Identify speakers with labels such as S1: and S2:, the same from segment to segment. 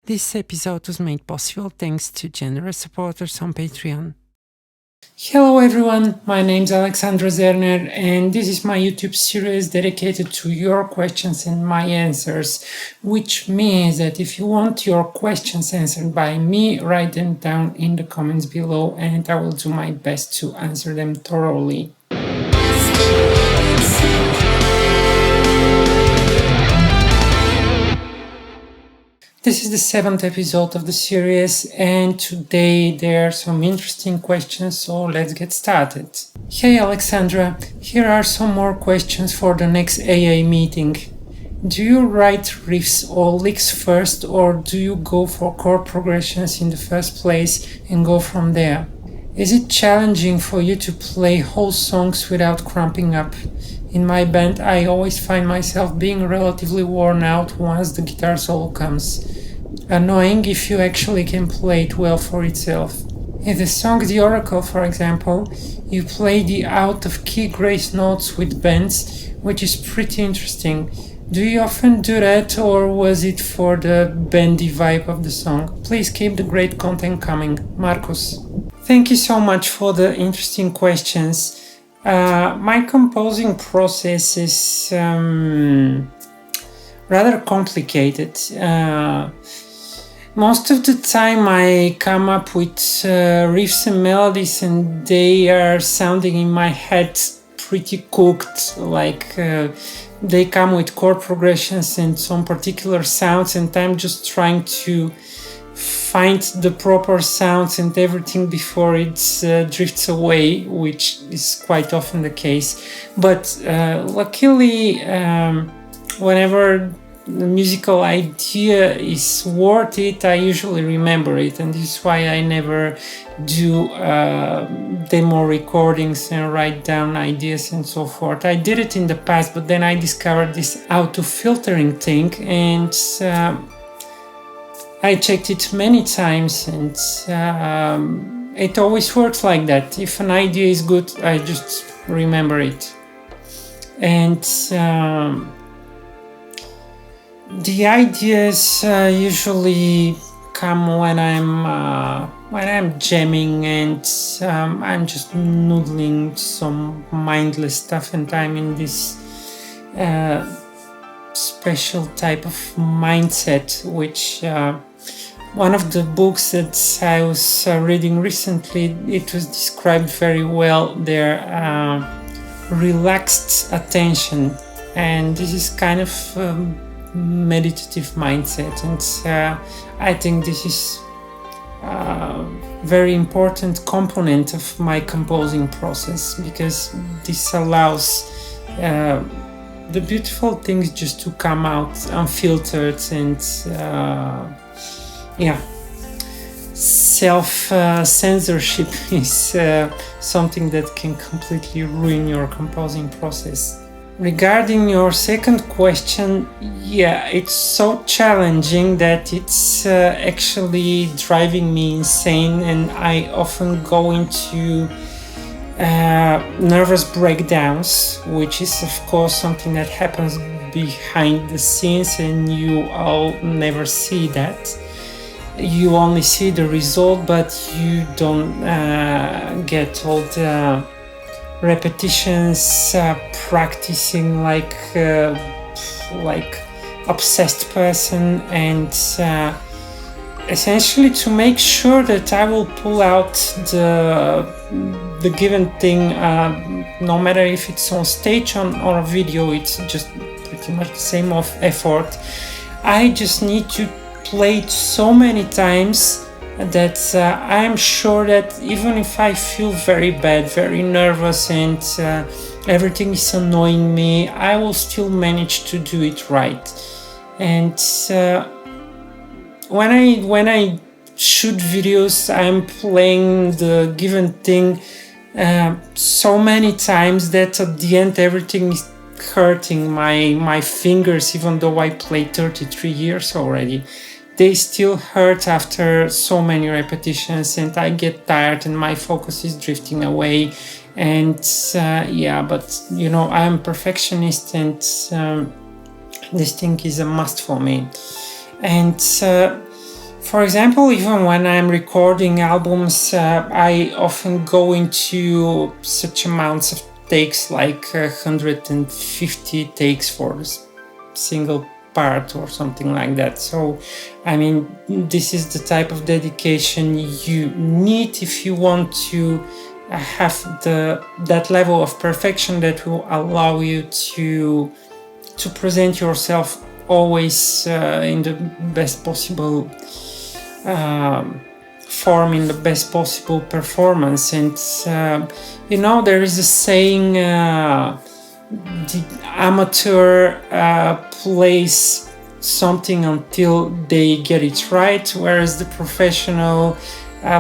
S1: This episode was made possible thanks to generous supporters on Patreon.
S2: Hello everyone, my name's Alexandra Zerner and this is my YouTube series dedicated to your questions and my answers, which means that if you want your questions answered by me, write them down in the comments below and I will do my best to answer them thoroughly. This is the 7th episode of the series and today there are some interesting questions, so let's get started. Hey Alexandra, here are some more questions for the next AA meeting. Do you write riffs or licks first or do you go for chord progressions in the first place and go from there? Is it challenging for you to play whole songs without cramping up? In my band, I always find myself being relatively worn out once the guitar solo comes. Annoying if you actually can play it well for itself. In the song The Oracle, for example, you play the out-of-key grace notes with bends, which is pretty interesting. Do you often do that, or was it for the bendy vibe of the song? Please keep the great content coming. Marcus. Thank you so much for the interesting questions. My composing process is rather complicated. Most of the time I come up with riffs and melodies and they are sounding in my head pretty cooked, like they come with chord progressions and some particular sounds and I'm just trying to find the proper sounds and everything before it drifts away, which is quite often the case. But luckily, whenever the musical idea is worth it, I usually remember it, and this is why I never do demo recordings and write down ideas and so forth. I did it in the past, but then I discovered this auto-filtering thing and I checked it many times and it always works like that. If an idea is good, I just remember it. And the ideas usually come when I'm jamming and I'm just noodling some mindless stuff and I'm in this special type of mindset, which one of the books that I was reading recently, it was described very well there, relaxed attention, and this is kind of meditative mindset, and I think this is a very important component of my composing process because this allows the beautiful things just to come out unfiltered and self-censorship is something that can completely ruin your composing process. Regarding your second question, it's so challenging that it's actually driving me insane and I often go into nervous breakdowns, which is of course something that happens behind the scenes and you all never see that. You only see the result, but you don't get all the repetitions, practicing like obsessed person, and essentially to make sure that I will pull out the given thing, no matter if it's on stage or a video, it's just pretty much the same of effort. I just need to play it so many times that I'm sure that even if I feel very bad, very nervous and everything is annoying me, I will still manage to do it right. And when I shoot videos, I'm playing the given thing so many times that at the end everything is hurting my fingers, even though I played 33 years already. They still hurt after so many repetitions and I get tired and my focus is drifting away. And but you know, I am a perfectionist and this thing is a must for me. And For example, even when I'm recording albums, I often go into such amounts of takes, like 150 takes for a single part or something like that. So, I mean, this is the type of dedication you need if you want to have that level of perfection that will allow you to present yourself always in the best possible form, in the best possible performance. And there is a saying, the amateur plays something until they get it right, whereas the professional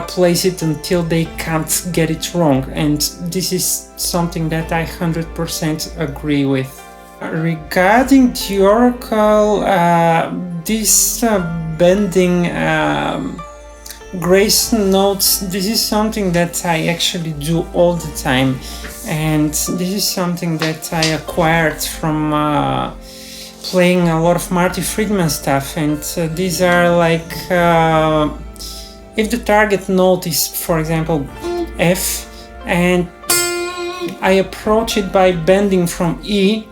S2: plays it until they can't get it wrong. And this is something that I 100% agree with. Regarding the oracle, this bending grace notes, this is something that I actually do all the time, and this is something that I acquired from playing a lot of Marty Friedman stuff. And these are like, if the target note is, for example, F, and I approach it by bending from E,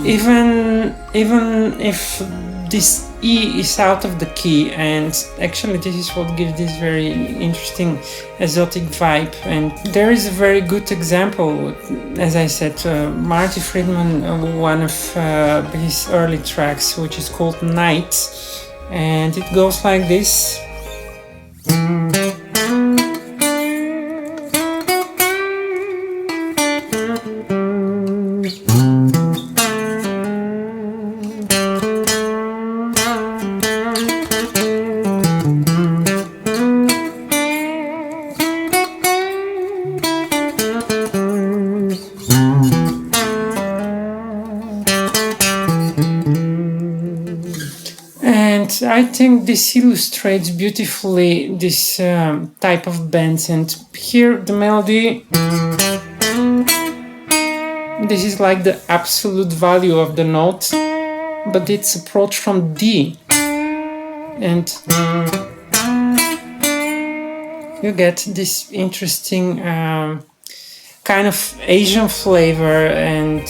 S2: even if this E is out of the key, and actually this is what gives this very interesting exotic vibe. And there is a very good example, as I said, Marty Friedman, one of his early tracks, which is called Night, and it goes like this. I think this illustrates beautifully this type of bends. And here the melody, this is like the absolute value of the note, but it's approached from D, and you get this interesting kind of Asian flavor. And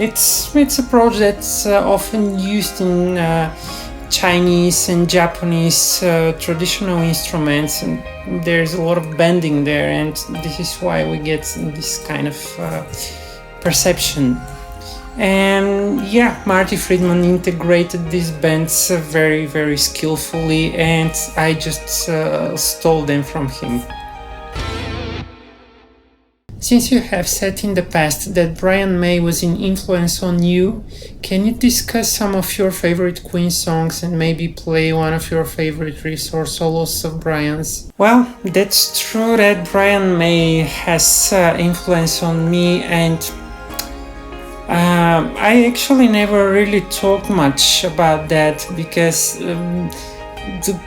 S2: it's approach that's often used in Chinese and Japanese traditional instruments, and there's a lot of bending there, and this is why we get this kind of perception. And yeah, Marty Friedman integrated these bends very, very skillfully, and I just stole them from him. Since you have said in the past that Brian May was an influence on you, can you discuss some of your favorite Queen songs and maybe play one of your favorite riffs or solos of Brian's? Well, that's true that Brian May has influence on me, and I actually never really talked much about that because the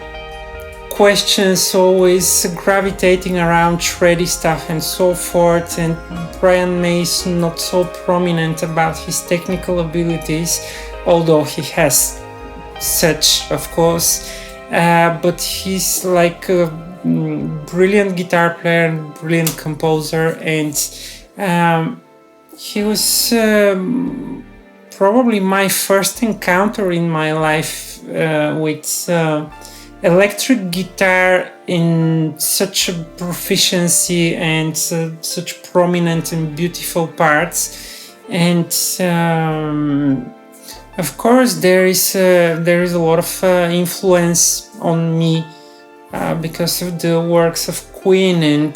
S2: questions always gravitating around shreddy stuff and so forth, and Brian May is not so prominent about his technical abilities, although he has such, of course, but he's like a brilliant guitar player and brilliant composer, and he was probably my first encounter in my life with electric guitar in such a proficiency and such prominent and beautiful parts. And of course there is a lot of influence on me because of the works of Queen, and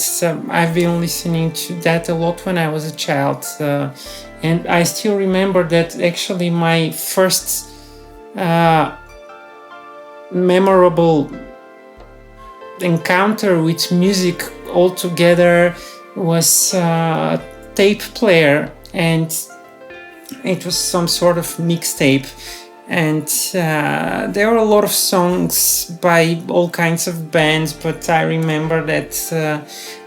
S2: I've been listening to that a lot when I was a child, and I still remember that actually my first memorable encounter with music altogether was a tape player, and it was some sort of mixtape, and there were a lot of songs by all kinds of bands, but I remember that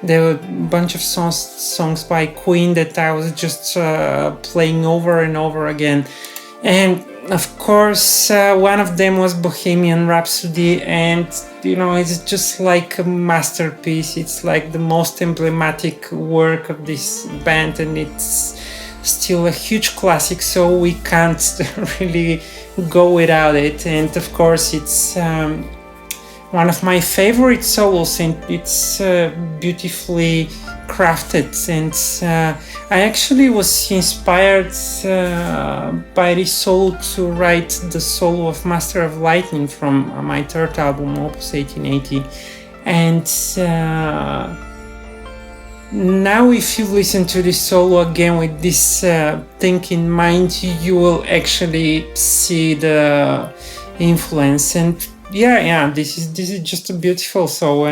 S2: there were a bunch of songs by Queen that I was just playing over and over again. And of course, one of them was Bohemian Rhapsody, and it's just like a masterpiece. It's like the most emblematic work of this band, and it's still a huge classic, so we can't really go without it. And of course, it's one of my favorite solos, and it's beautifully crafted. And I actually was inspired by this solo to write the solo of Master of Lightning from my third album, Opus 1880. And now if you listen to this solo again with this thing in mind, you will actually see the influence. And this is just a beautiful solo.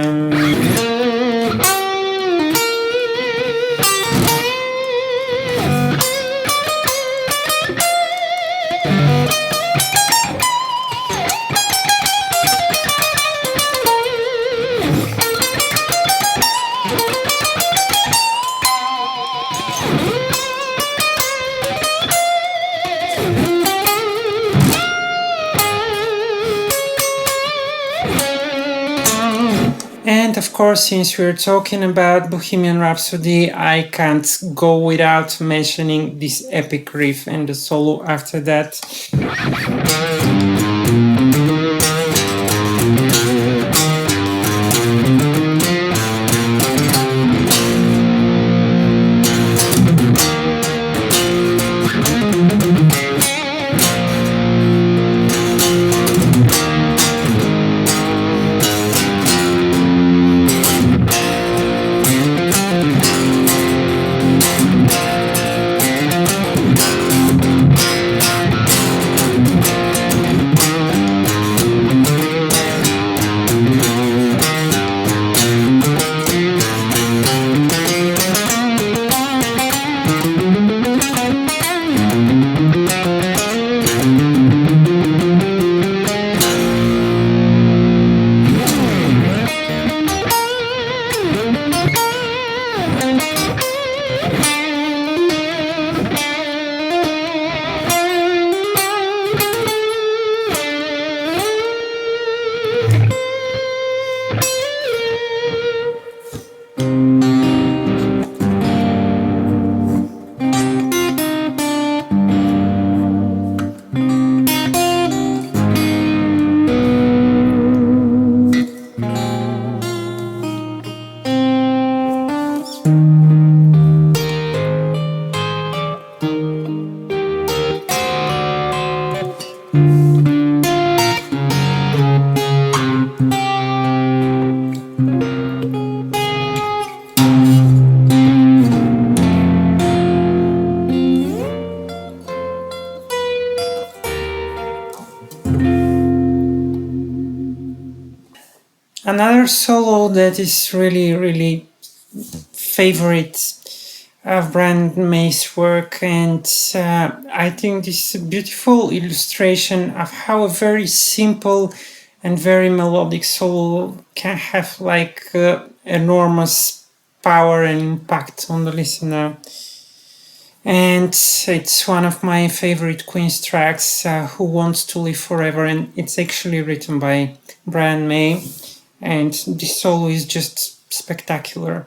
S2: And of course, since we're talking about Bohemian Rhapsody, I can't go without mentioning this epic riff and the solo after that. Another solo that is really favorite of Brian May's work, and I think this is a beautiful illustration of how a very simple and very melodic solo can have like enormous power and impact on the listener. And it's one of my favorite Queen's tracks, Who Wants to Live Forever, and it's actually written by Brian May. And this solo is just spectacular.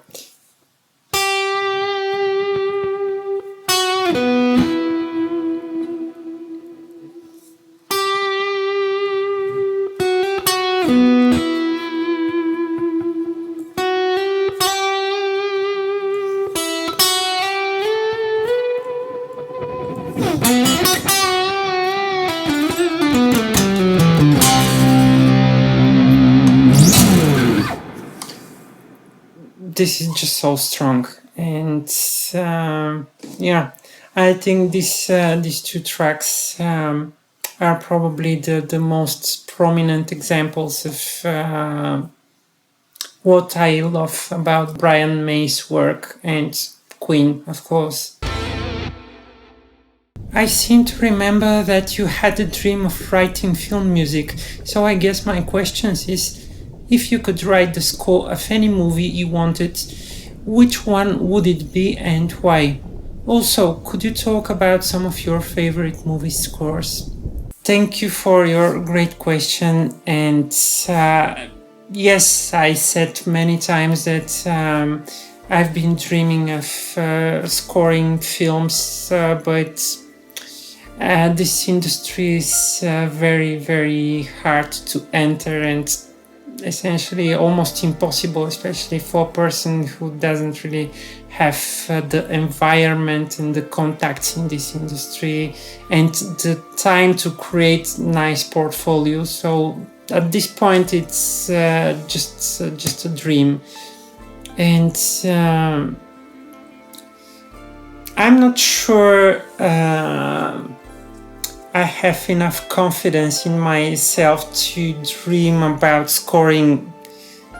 S2: This is just so strong, and I think these two tracks are probably the most prominent examples of what I love about Brian May's work, and Queen, of course. I seem to remember that you had a dream of writing film music, so I guess my question is, if you could write the score of any movie you wanted, which one would it be and why? Also, could you talk about some of your favorite movie scores? Thank you for your great question. And yes, I said many times that I've been dreaming of scoring films, but this industry is very, very hard to enter and essentially almost impossible, especially for a person who doesn't really have the environment and the contacts in this industry and the time to create nice portfolios. So at this point, it's just a dream, and I'm not sure I have enough confidence in myself to dream about scoring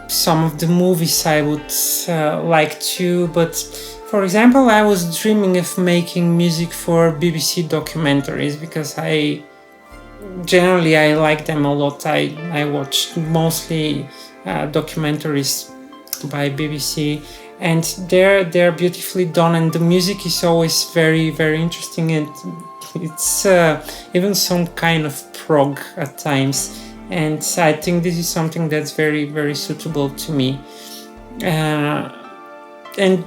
S2: some of the movies I would like to. But for example, I was dreaming of making music for BBC documentaries because I like them a lot. I watch mostly documentaries by BBC, and they're beautifully done, and the music is always very, very interesting, and it's even some kind of prog at times, and I think this is something that's very, very suitable to me. And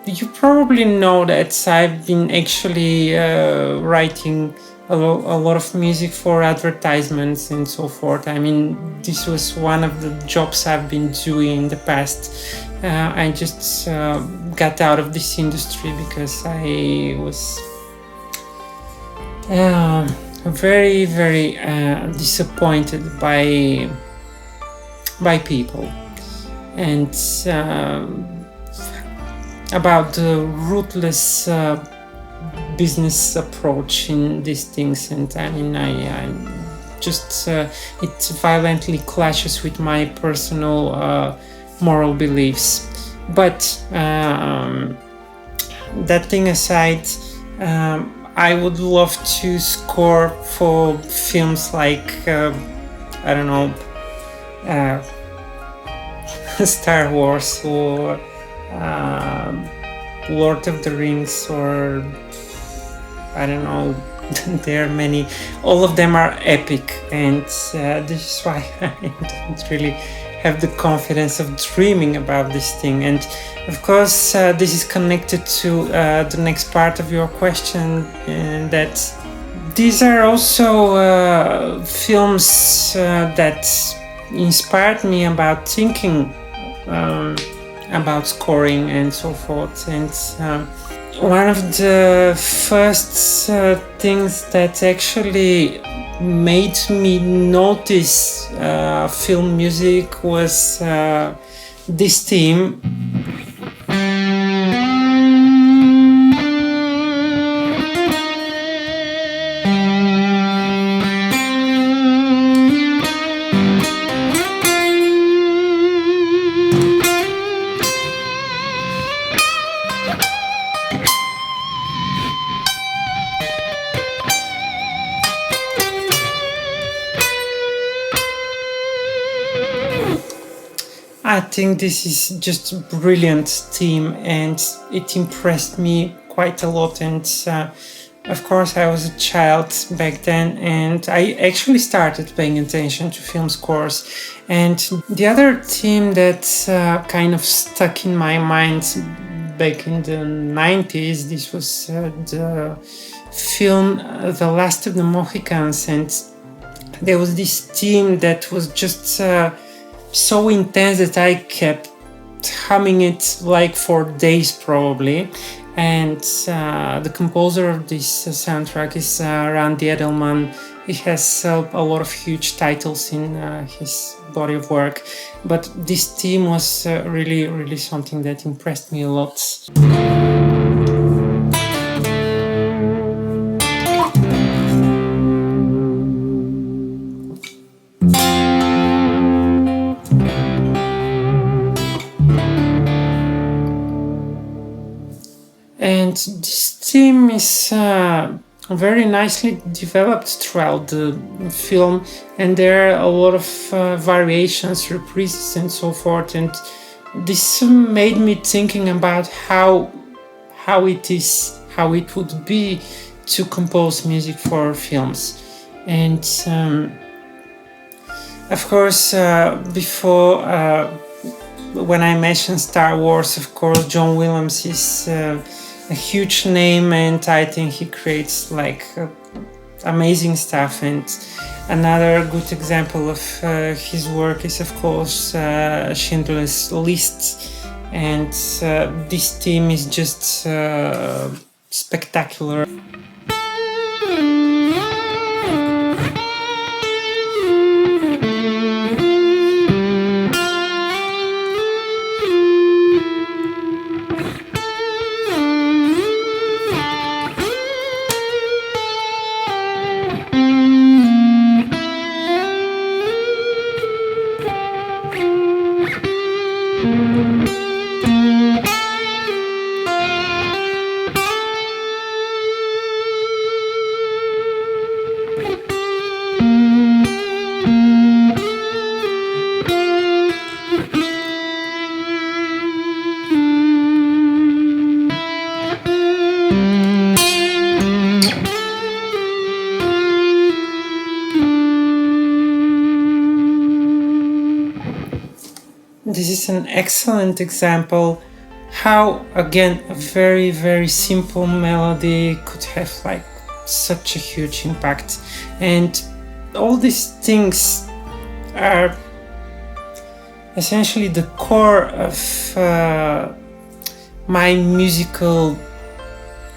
S2: you probably know that I've been actually writing a lot of music for advertisements and so forth. I mean, this was one of the jobs I've been doing in the past. I just got out of this industry because I was very, very disappointed by people, and about the ruthless business approach in these things. And I mean, I just it violently clashes with my personal moral beliefs. But that thing aside, I would love to score for films like I don't know, Star Wars or Lord of the Rings, or I don't know, there are many. All of them are epic, and this is why I don't really have the confidence of dreaming about this thing. And of course, this is connected to the next part of your question, and that these are also films that inspired me about thinking about scoring and so forth. And one of the first things that actually made me notice film music was this theme. I think this is just a brilliant theme, and it impressed me quite a lot. And of course, I was a child back then, and I actually started paying attention to film scores. And the other theme that kind of stuck in my mind back in the 90s, this was the film The Last of the Mohicans, and there was this theme that was just so intense that I kept humming it like for days probably. And the composer of this soundtrack is Randy Edelman. He has a lot of huge titles in his body of work, but this theme was really, really something that impressed me a lot. And this theme is very nicely developed throughout the film, and there are a lot of variations, reprises, and so forth. And this made me thinking about how it would be to compose music for films. And of course, before when I mentioned Star Wars, of course, John Williams is a huge name, and I think he creates like amazing stuff. And another good example of his work is, of course, Schindler's List. And this theme is just spectacular. This is an excellent example how, again, a very, very simple melody could have like such a huge impact. And all these things are essentially the core of my musical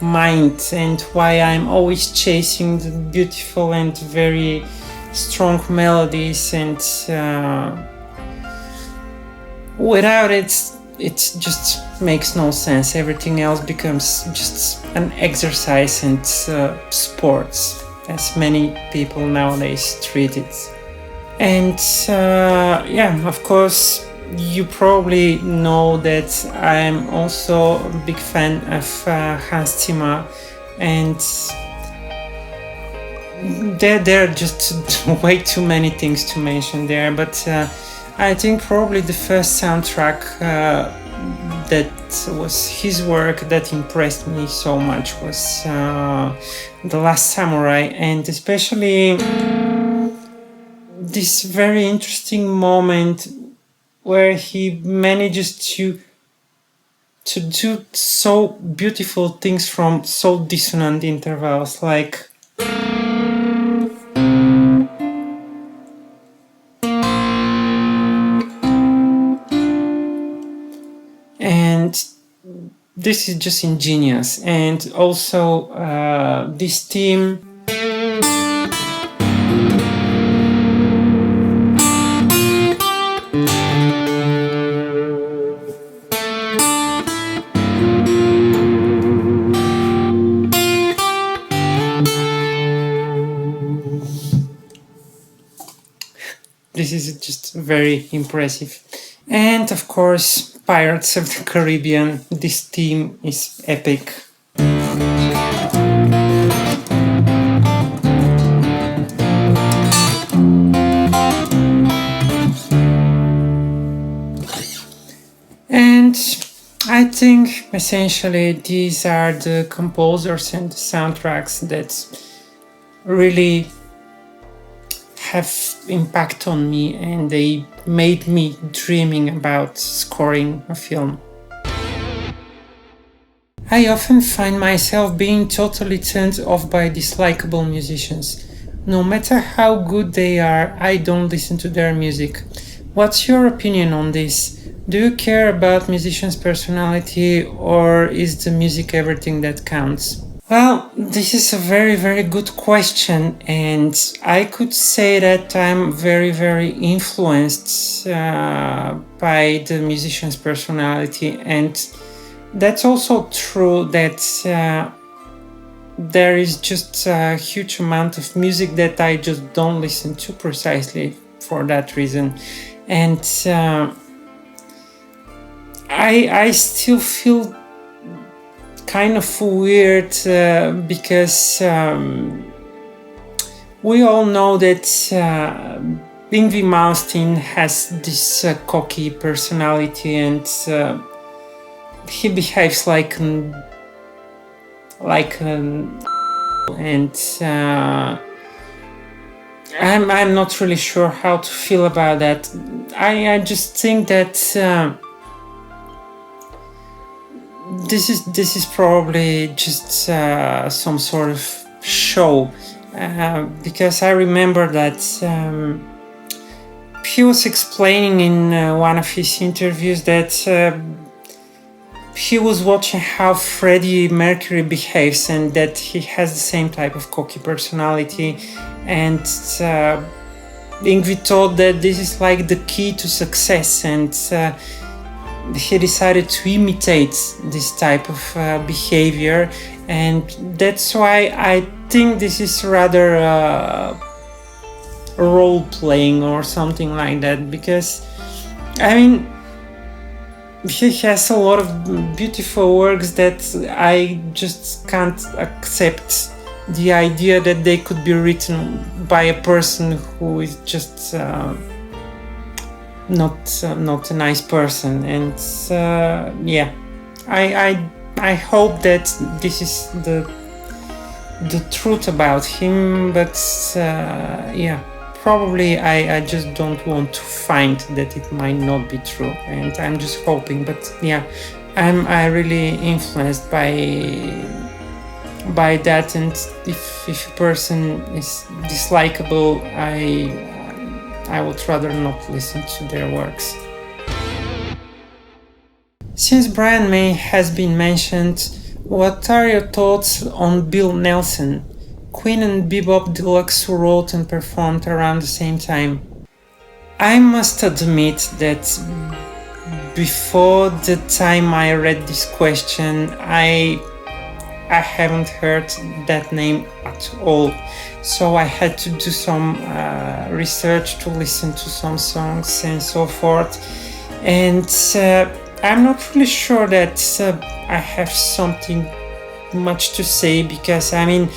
S2: mind, and why I'm always chasing the beautiful and very strong melodies. And without it just makes no sense. Everything else becomes just an exercise and sports, as many people nowadays treat it. And yeah, of course, you probably know that I'm also a big fan of Hans Zimmer, and there are just way too many things to mention there, but I think probably the first soundtrack that was his work that impressed me so much was The Last Samurai, and especially this very interesting moment where he manages to do so beautiful things from so dissonant intervals, like and this is just ingenious. And also this theme, this is just very impressive. And of course, Pirates of the Caribbean, this theme is epic. And I think essentially these are the composers and the soundtracks that really have impact on me, and they made me dreaming about scoring a film. I often find myself being totally turned off by dislikable musicians. No matter how good they are, I don't listen to their music. What's your opinion on this? Do you care about musicians' personality, or is the music everything that counts? Well, this is a very, very good question, and I could say that I'm very, very influenced by the musician's personality, and that's also true that there is just a huge amount of music that I just don't listen to precisely for that reason. And I still feel kind of weird because we all know that Yngwie Malmsteen has this cocky personality, and he behaves like and I'm not really sure how to feel about that. I just think that this is probably just some sort of show, because I remember that he was explaining in one of his interviews that he was watching how Freddie Mercury behaves and that he has the same type of cocky personality, and Yngwie thought that this is like the key to success, and he decided to imitate this type of behavior, and that's why I think this is rather role playing or something like that, because I mean he has a lot of beautiful works that I just can't accept the idea that they could be written by a person who is just not a nice person. And yeah, I hope that this is the truth about him, but yeah, probably I just don't want to find that it might not be true, and I'm just hoping. But yeah, I really influenced by that, and if a person is dislikable, I would rather not listen to their works. Since Brian May has been mentioned, what are your thoughts on Bill Nelson, Queen and Bebop Deluxe, who wrote and performed around the same time? I must admit that before the time I read this question, I haven't heard that name at all, so I had to do some research to listen to some songs and so forth, and I'm not really sure that I have something much to say, because I mean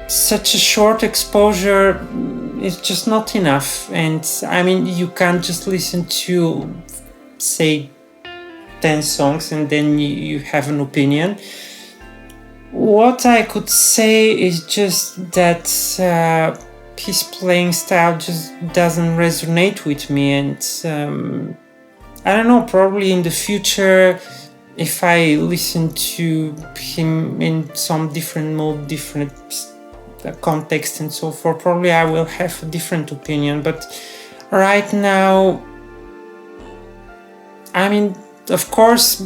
S2: such a short exposure is just not enough, and I mean you can't just listen to say 10 songs and then you have an opinion. What I could say is just that his playing style just doesn't resonate with me, and I don't know, probably in the future, if I listen to him in some different mode, different context and so forth, probably I will have a different opinion. But right now, I mean, of course,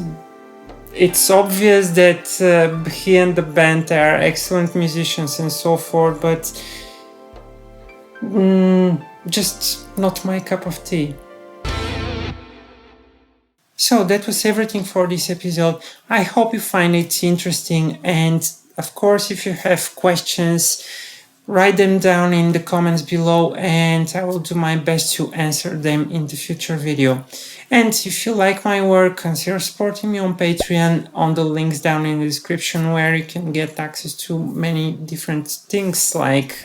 S2: it's obvious that he and the band are excellent musicians and so forth, but just not my cup of tea. So that was everything for this episode. I hope you find it interesting, and of course, if you have questions, write them down in the comments below, and I will do my best to answer them in the future video. And if you like my work, consider supporting me on Patreon on the links down in the description, where you can get access to many different things like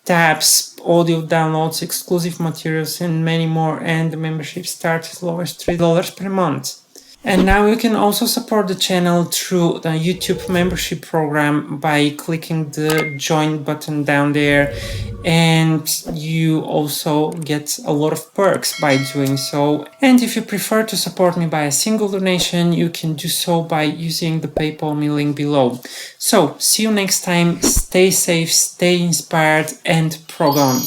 S2: tabs, audio downloads, exclusive materials, and many more. And the membership starts as low as $3 per month. And now you can also support the channel through the YouTube membership program by clicking the join button down there, and you also get a lot of perks by doing so. And if you prefer to support me by a single donation, you can do so by using the PayPal me link below. So see you next time, stay safe, stay inspired, and prog on!